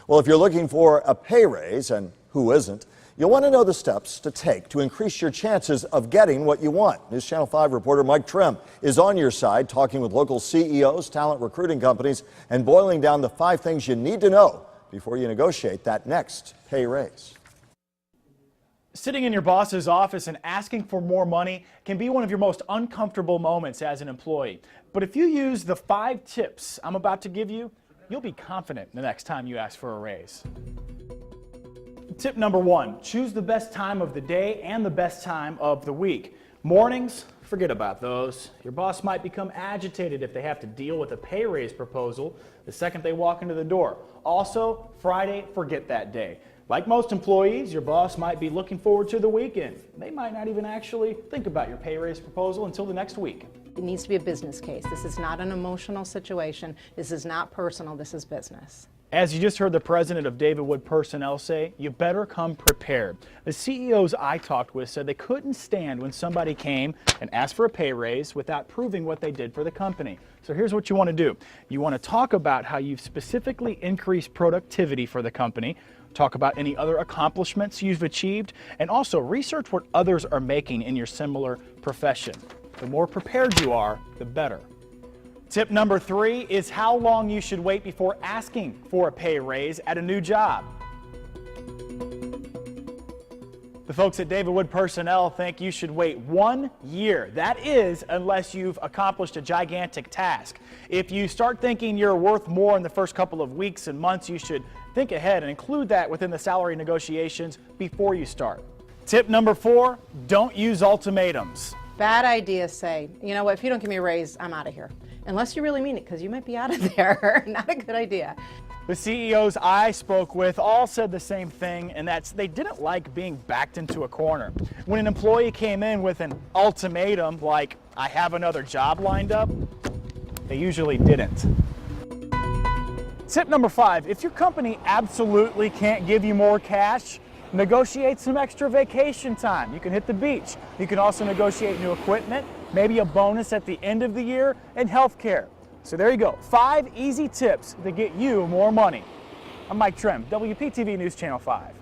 Well, if you're looking for a pay raise, and who isn't, you'll want to know the steps to take to increase your chances of getting what you want. News Channel 5 reporter Mike Trim is on your side, talking with local CEOs, talent recruiting companies, and boiling down the 5 things you need to know before you negotiate that next pay raise. Sitting in your boss's office and asking for more money can be one of your most uncomfortable moments as an employee. But if you use the 5 tips I'm about to give you, you'll be confident the next time you ask for a raise. Tip number 1, choose the best time of the day and the best time of the week. Mornings, forget about those. Your boss might become agitated if they have to deal with a pay raise proposal the second they walk into the door. Also, Friday, forget that day. Like most employees, your boss might be looking forward to the weekend. They might not even actually think about your pay raise proposal until the next week. It needs to be a business case. This is not an emotional situation. This is not personal. This is business. As you just heard the president of David Wood Personnel say, you better come prepared. The CEOs I talked with said they couldn't stand when somebody came and asked for a pay raise without proving what they did for the company. So here's what you want to do. You want to talk about how you've specifically increased productivity for the company, talk about any other accomplishments you've achieved, and also research what others are making in your similar profession. The more prepared you are, the better. Tip number 3 is how long you should wait before asking for a pay raise at a new job. The folks at David Wood Personnel think you should wait 1 year. That is, unless you've accomplished a gigantic task. If you start thinking you're worth more in the first couple of weeks and months, you should think ahead and include that within the salary negotiations before you start. Tip number 4, don't use ultimatums. Bad idea, say, you know what, if you don't give me a raise, I'm out of here. Unless you really mean it, because you might be out of there. Not a good idea. The CEOs I spoke with all said the same thing, and that's they didn't like being backed into a corner. When an employee came in with an ultimatum like, I have another job lined up, they usually didn't. Tip number 5, if your company absolutely can't give you more cash, negotiate some extra vacation time. You can hit the beach. You can also negotiate new equipment, maybe a bonus at the end of the year, and health care. So there you go, 5 easy tips to get you more money. I'm Mike Trim, WPTV News Channel 5.